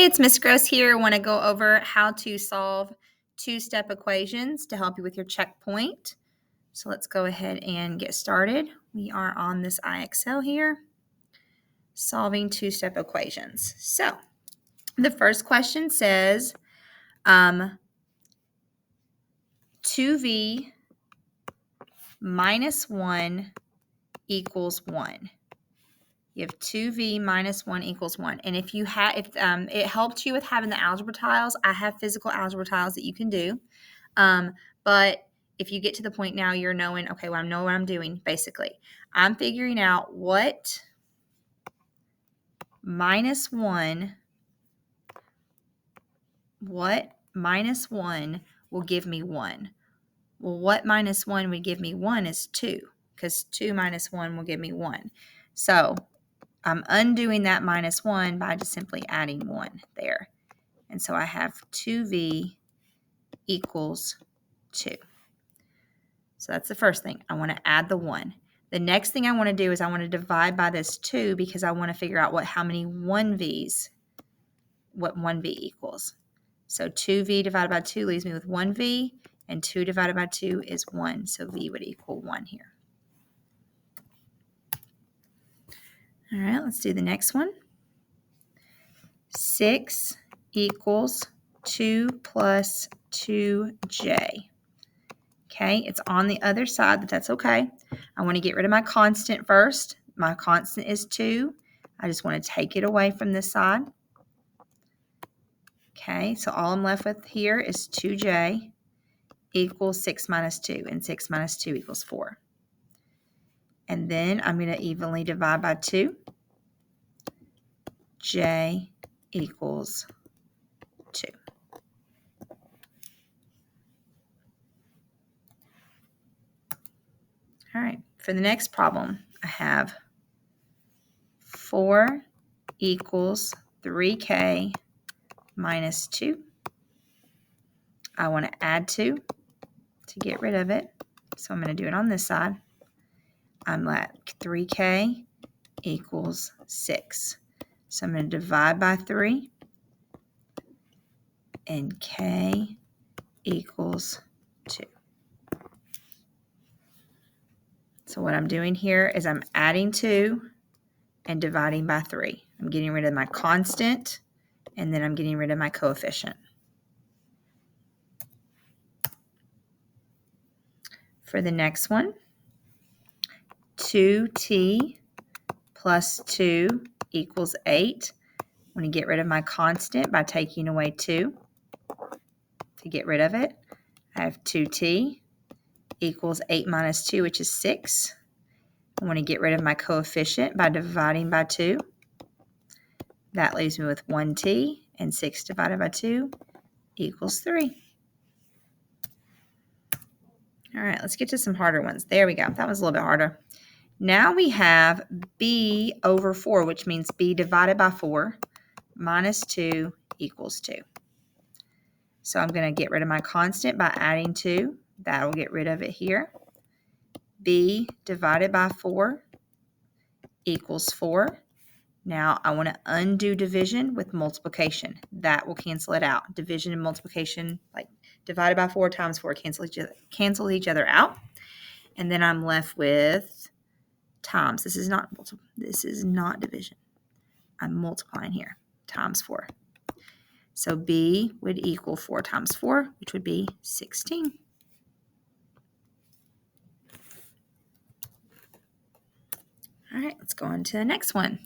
it's Miss Gross here. I want to go over how to solve two-step equations to help you with your checkpoint. So let's go ahead and get started. We are on this IXL here, solving two-step equations. So the first question says 2v minus 1 equals 1. You have 2v minus 1 equals 1. And if it helped you with having the algebra tiles, I have physical algebra tiles that you can do. But if you get to the point now you're knowing, okay, well, I know what I'm doing, basically. I'm figuring out what minus 1 will give me 1. Well, what minus 1 would give me 1 is 2, because 2 minus 1 will give me 1. So I'm undoing that minus 1 by just simply adding 1 there. And so I have 2v equals 2. So that's the first thing. I want to add the 1. The next thing I want to do is I want to divide by this 2 because I want to figure out what 1v equals. So 2v divided by 2 leaves me with 1v, and 2 divided by 2 is 1. So v would equal 1 here. All right, let's do the next one. 6 equals 2 plus 2j. Okay, it's on the other side, but that's okay. I want to get rid of my constant first. My constant is 2. I just want to take it away from this side. Okay, so all I'm left with here is 2j equals 6 minus 2, and 6 minus 2 equals 4. And then I'm going to evenly divide by 2. J equals 2. All right, for the next problem, I have 4 equals 3k minus 2. I want to add 2 to get rid of it, so I'm going to do it on this side. I'm at 3k equals 6. So I'm going to divide by 3, and k equals 2. So what I'm doing here is I'm adding 2 and dividing by 3. I'm getting rid of my constant, and then I'm getting rid of my coefficient. For the next one, 2t plus 2 equals 8. I'm going to get rid of my constant by taking away 2. To get rid of it, I have 2t equals 8 minus 2, which is 6. I want to get rid of my coefficient by dividing by 2. That leaves me with 1t, and 6 divided by 2 equals 3. All right, let's get to some harder ones. There we go. That was a little bit harder. Now we have b over 4, which means b divided by 4 minus 2 equals 2. So I'm going to get rid of my constant by adding 2. That will get rid of it here. b divided by 4 equals 4. Now I want to undo division with multiplication. That will cancel it out. Division and multiplication, like divided by 4 times 4, cancel each other out. And then I'm left with times. This is not division. I'm multiplying here. Times 4. So b would equal 4 times 4, which would be 16. All right, let's go on to the next one.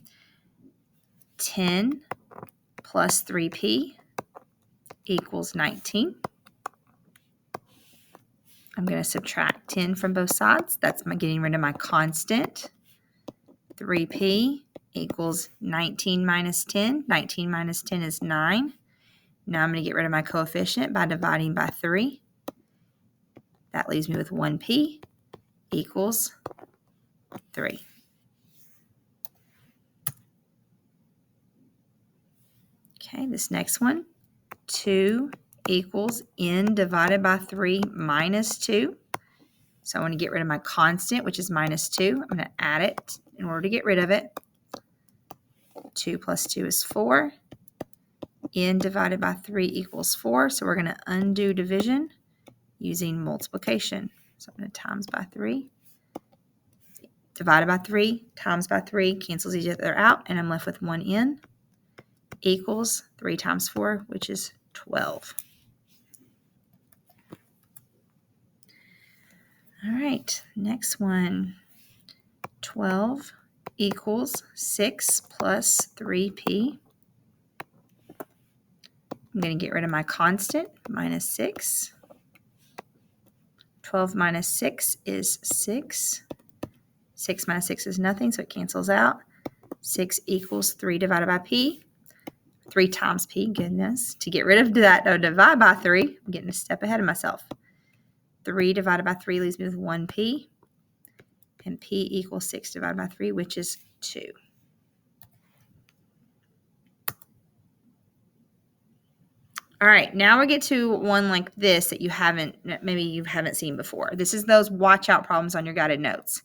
10 plus 3p equals 19. I'm going to subtract 10 from both sides. That's getting rid of my constant. 3p equals 19 minus 10. 19 minus 10 is 9. Now I'm going to get rid of my coefficient by dividing by 3. That leaves me with 1p equals 3. Okay, this next one, 2 equals n divided by 3 minus 2. So I want to get rid of my constant, which is minus 2. I'm going to add it in order to get rid of it. 2 plus 2 is 4. n divided by 3 equals 4. So we're going to undo division using multiplication. So I'm going to times by 3. Divided by 3 times by 3 cancels each other out, and I'm left with 1n equals 3 times 4, which is 12. All right, next one. 12 equals 6 plus 3p. I'm going to get rid of my constant, minus 6. 12 minus 6 is 6. 6 minus 6 is nothing, so it cancels out. 6 equals 3 divided by p. 3 times p, goodness. To get rid of that, I'll divide by 3. I'm getting a step ahead of myself. 3 divided by 3 leaves me with 1p. And p equals 6 divided by 3, which is 2. All right, now we get to one like this that maybe you haven't seen before. This is those watch out problems on your guided notes.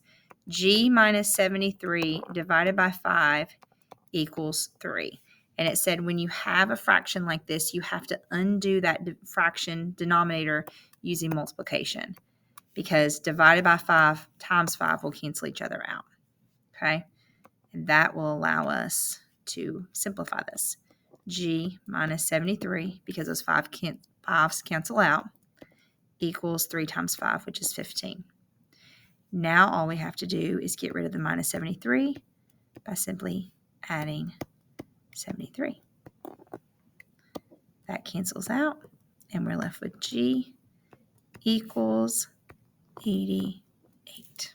G minus 73 divided by 5 equals 3. And it said when you have a fraction like this, you have to undo that fraction denominator using multiplication, because divided by 5 times 5 will cancel each other out. Okay? And that will allow us to simplify this. G minus 73, because those 5's cancel out, equals 3 times 5, which is 15. Now all we have to do is get rid of the minus 73 by simply adding 73. That cancels out, and we're left with G equals 88.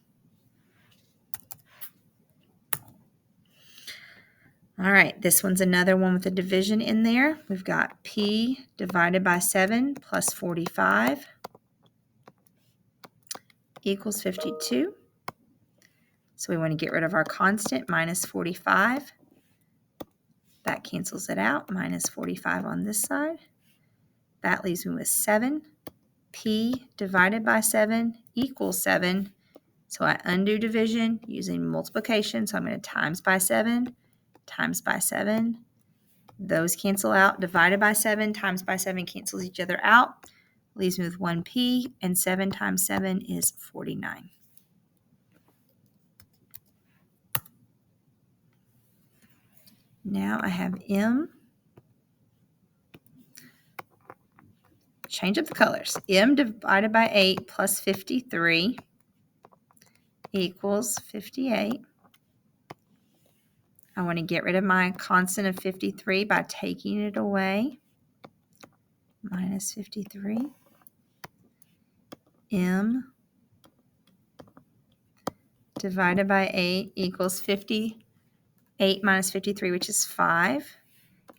All right, this one's another one with a division in there. We've got P divided by 7 plus 45 equals 52. So we want to get rid of our constant, minus 45. That cancels it out, minus 45 on this side. That leaves me with 7. P divided by 7 equals 7. So I undo division using multiplication. So I'm going to times by 7, times by 7. Those cancel out. Divided by 7 times by 7 cancels each other out. Leaves me with 1p, and 7 times 7 is 49. Now I have m. Change up the colors. M divided by 8 plus 53 equals 58. I want to get rid of my constant of 53 by taking it away. Minus 53. M divided by 8 equals 58 minus 53, which is 5.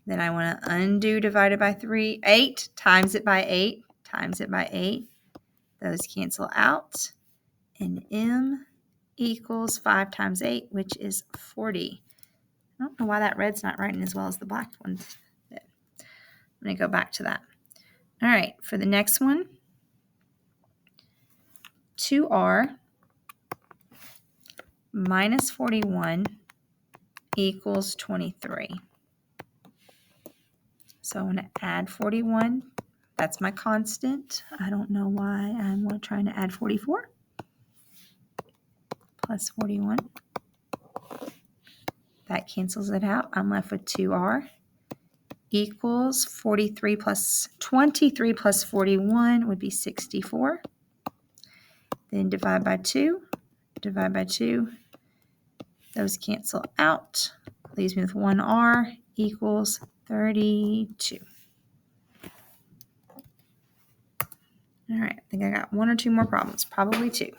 Then I want to undo divided by 8, times it by 8, times it by 8. Those cancel out. And M equals 5 times 8, which is 40. I don't know why that red's not writing as well as the black ones. I'm going to go back to that. All right, for the next one, 2r minus 41 equals 23. So I'm going to add 41. That's my constant. I don't know why I'm trying to add 44. Plus 41. That cancels it out. I'm left with 2r equals 23 plus 23 plus 41 would be 64. Then divide by 2. Divide by 2. Those cancel out. Leaves me with 1r equals 32. All right, I think I got 1 or 2 more problems, probably 2.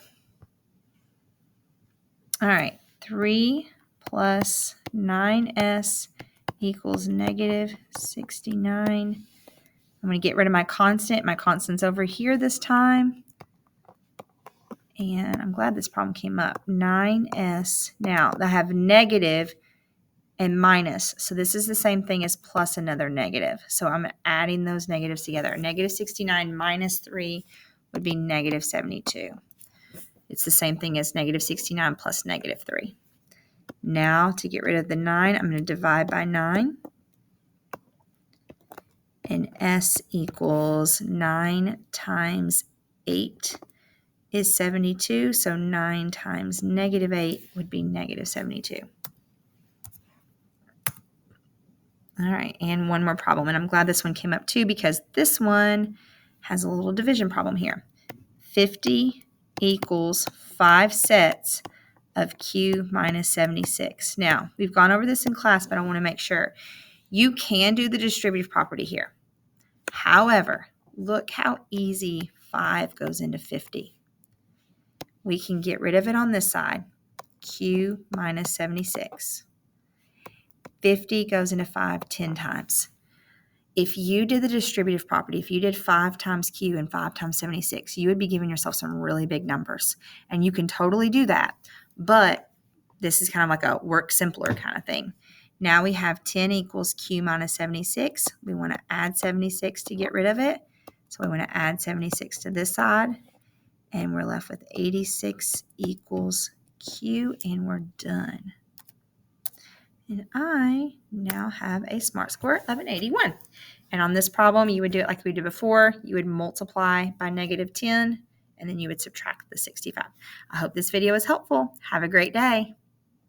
All right, 3 plus 9s equals negative 69. I'm going to get rid of my constant. My constant's over here this time. And I'm glad this problem came up. 9s. Now, I have negative and minus. So this is the same thing as plus another negative. So I'm adding those negatives together. Negative 69 minus 3 would be negative 72. It's the same thing as negative 69 plus negative 3. Now, to get rid of the 9, I'm going to divide by 9. S equals 9 times 8 is 72. So 9 times negative 8 would be negative 72. All right, and one more problem. And I'm glad this one came up too because this one has a little division problem here. 50 equals 5 sets of Q minus 76. Now, we've gone over this in class, but I want to make sure. You can do the distributive property here. However, look how easy 5 goes into 50. We can get rid of it on this side, Q minus 76. 50 goes into 5 10 times. If you did the distributive property, if you did 5 times Q and 5 times 76, you would be giving yourself some really big numbers. And you can totally do that. But this is kind of like a work simpler kind of thing. Now we have 10 equals Q minus 76. We want to add 76 to get rid of it. So we want to add 76 to this side. And we're left with 86 equals Q, and we're done. And I now have a SMART score of an 81. And on this problem, you would do it like we did before. You would multiply by negative 10, and then you would subtract the 65. I hope this video was helpful. Have a great day.